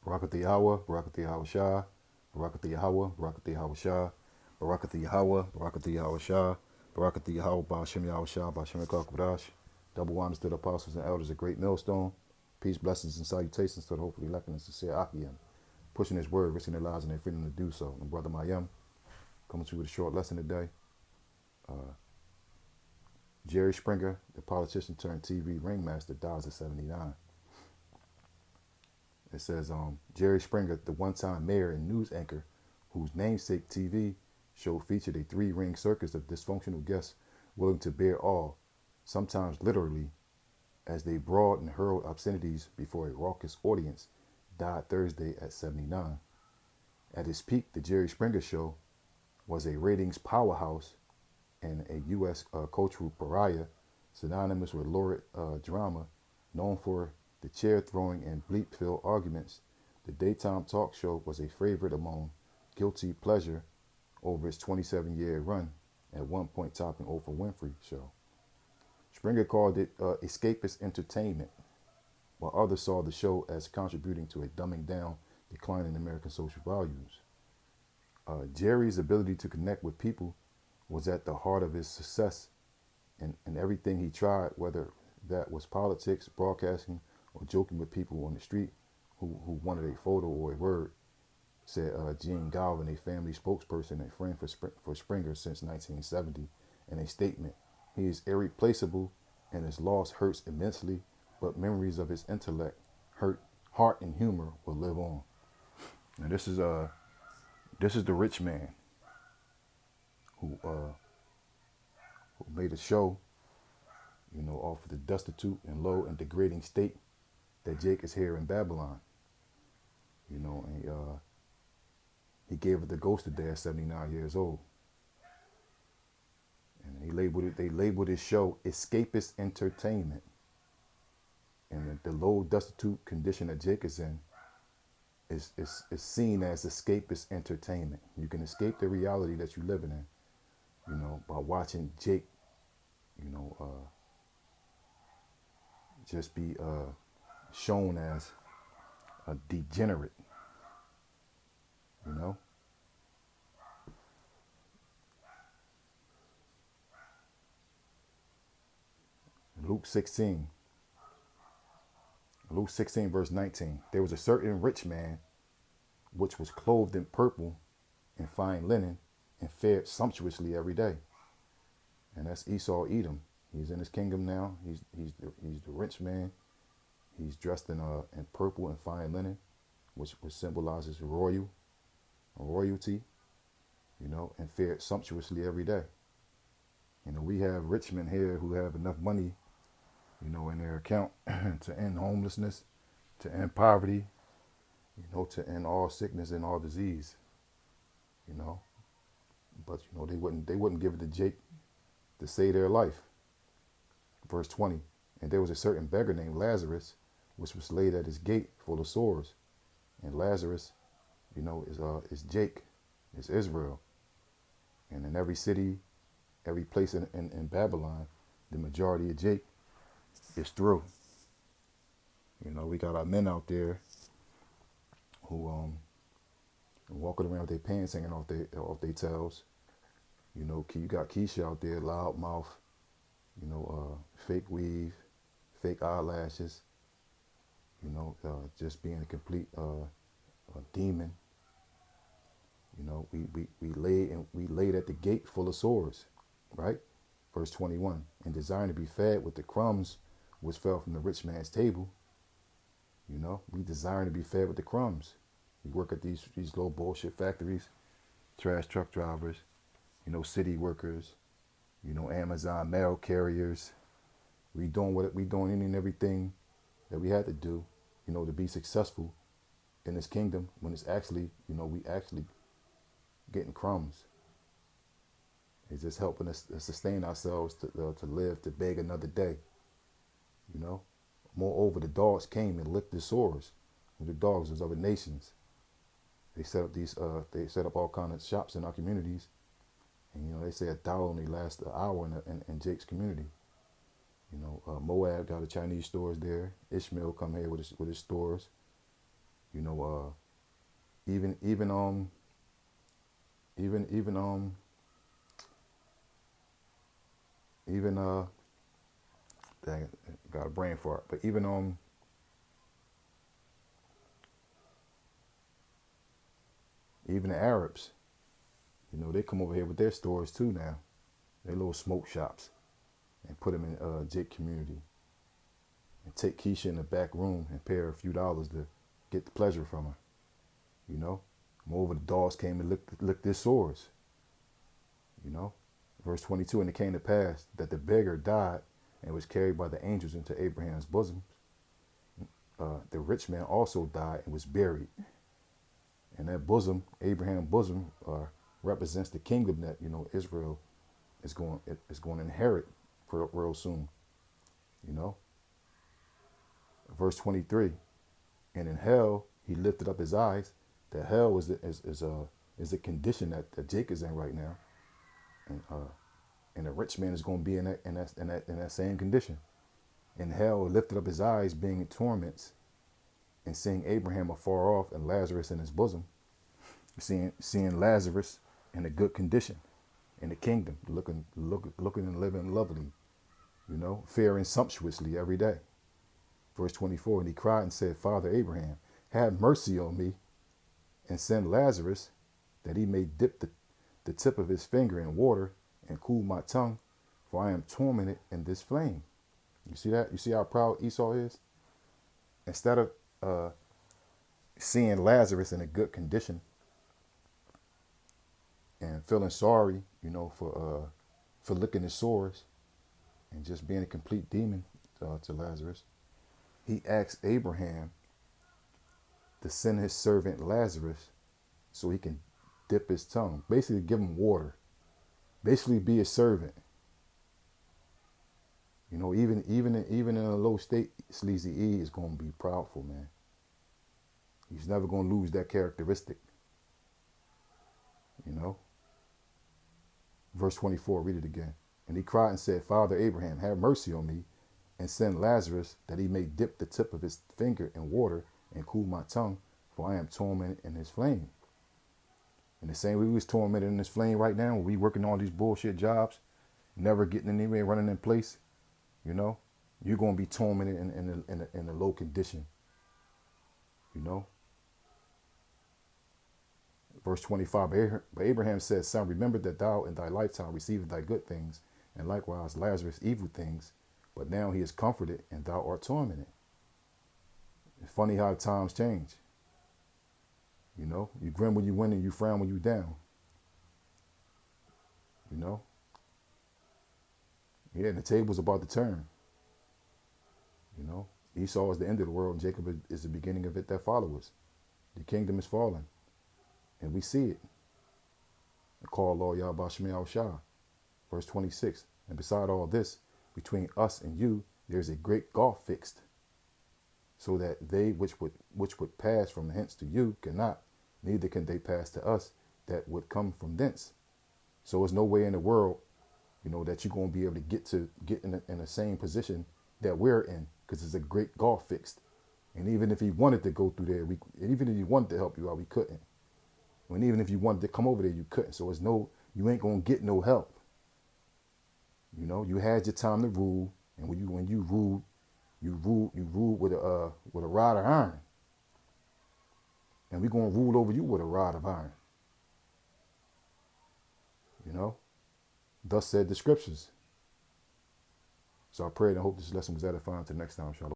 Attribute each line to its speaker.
Speaker 1: Barakath Yahweh, Barakath Yahweh Shah, Barakath Yahweh, Barakath Yahweh Shah, Barakath Yahweh, Barakath Yahweh Shah, Barakath Yahweh, Ba'ashem Yahweh Shah, Ba'ashem Yahweh. Double honors to the apostles and elders, a great millstone. Peace, blessings, and salutations to the hopefully elect and sincere Akian. Pushing his word, risking their lives and their freedom to do so. And Brother Mayim, coming to you with a short lesson today. Jerry Springer, the politician turned TV ringmaster, dies at 79. It says, Jerry Springer, the one-time mayor and news anchor, whose namesake TV show featured a three-ring circus of dysfunctional guests willing to bear all, sometimes literally, as they brawled and hurled obscenities before a raucous audience, died Thursday at 79. At its peak, the Jerry Springer Show was a ratings powerhouse and a U.S. Cultural pariah, synonymous with lurid drama, known for the chair-throwing and bleep-filled arguments. The daytime talk show was a favorite among guilty pleasure over its 27-year run, at one point topping Oprah Winfrey Show. Springer called it escapist entertainment, while others saw the show as contributing to a dumbing down decline in American social values. Jerry's ability to connect with people was at the heart of his success, and everything he tried, whether that was politics, broadcasting, or joking with people on the street who wanted a photo or a word, said Gene Galvin, a family spokesperson and friend for Springer since 1970, in a statement. He is irreplaceable, and his loss hurts immensely, but memories of his intellect, heart, and humor will live on. Now this is the rich man who made a show, off of the destitute and low and degrading state that Jake is here in Babylon. And he gave it the ghost today at 79 years old. And they labeled his show escapist entertainment. And the low destitute condition that Jake is in is seen as escapist entertainment. You can escape the reality that you're living in, by watching Jake, just be shown as a degenerate, Luke 16 verse 19, there was a certain rich man which was clothed in purple and fine linen and fared sumptuously every day. And that's Esau Edom. He's in his kingdom now. He's the rich man. He's dressed in purple and fine linen, which symbolizes royalty, and fared sumptuously every day. We have rich men here who have enough money, in their account to end homelessness, to end poverty, to end all sickness and all disease, But they wouldn't give it to Jake to save their life. Verse 20, and there was a certain beggar named Lazarus, which was laid at his gate full of sores. And Lazarus, is Jake, is Israel. And in every city, every place in Babylon, the majority of Jake is through. We got our men out there who walking around with their pants hanging off their tails. You got Keisha out there, loud mouth, fake weave, fake eyelashes, just being a complete demon. We laid at the gate full of sores, right? Verse 21, and desiring to be fed with the crumbs which fell from the rich man's table. We desiring to be fed with the crumbs. We work at these little bullshit factories, trash truck drivers, city workers, Amazon mail carriers. We doing any and everything that we had to do, to be successful in this kingdom, when it's actually, we actually getting crumbs. It's just helping us to sustain ourselves, to live, to beg another day. Moreover, the dogs came and licked the sores. The dogs was other nations. They set up all kinds of shops in our communities, and they say $1 only lasts an hour in Jake's community. Moab got a Chinese stores there. Ishmael come here with his stores. You know, even even even even even dang, got a brain fart. But even the Arabs, you know, they come over here with their stores too now. Their little smoke shops, and put them in Jake community, and take Keisha in the back room and pay her a few dollars to get the pleasure from her. You know, moreover, the dogs came and licked their sores. You know, verse 22, and it came to pass that the beggar died and was carried by the angels into Abraham's bosom. The rich man also died and was buried. And that bosom, Abraham's bosom, represents the kingdom that, you know, Israel is going to inherit real soon. You know, verse 23, and in hell he lifted up his eyes. That hell is the condition that Jake is in right now, and the rich man is going to be in that same condition. In hell he lifted up his eyes, being in torments, and seeing Abraham afar off and Lazarus in his bosom. Seeing Lazarus in a good condition, in the kingdom, looking and living lovely, you know, faring sumptuously every day. Verse 24, and he cried and said, Father Abraham, have mercy on me, and send Lazarus, that he may dip the tip of his finger in water and cool my tongue, for I am tormented in this flame. You see that? You see how proud Esau is? Instead of seeing Lazarus in a good condition and feeling sorry, you know, for licking his sores and just being a complete demon to Lazarus, he asked Abraham to send his servant Lazarus so he can dip his tongue, basically give him water, basically be a servant. You know, even in a low state, Sleazy E is going to be proudful, man. He's never going to lose that characteristic. You know. Verse 24, read it again. And he cried and said, Father Abraham, have mercy on me, and send Lazarus, that he may dip the tip of his finger in water and cool my tongue, for I am tormented in his flame. In the same way we was tormented in this flame right now, when we working all these bullshit jobs, never getting anywhere, running in place, you know, you're going to be tormented in a low condition, you know. Verse 25, but Abraham said, Son, remember that thou in thy lifetime received thy good things, and likewise Lazarus evil things, but now he is comforted, and thou art tormented. It's funny how times change. You know, you grin when you win and you frown when you down. You know? Yeah, and the table's about to turn. You know? Esau is the end of the world, and Jacob is the beginning of it that follows. The kingdom is falling. And we see it. Call Lord Yahweh Shemiah Shah. Verse 26. And beside all this, between us and you, there is a great gulf fixed, so that they which would pass from hence to you cannot, neither can they pass to us that would come from thence. So there's no way in the world, you know, that you're going to be able to get in the same position that we're in, because there's a great gulf fixed. And even if he wanted to go through there, even if he wanted to help you out, we couldn't. And even if you wanted to come over there, you couldn't. So you ain't going to get no help. You know, you had your time to rule, and when you ruled, you ruled with a rod of iron. And we're going to rule over you with a rod of iron. You know, thus said the scriptures. So I pray and hope this lesson was edifying. Until next time, shalom.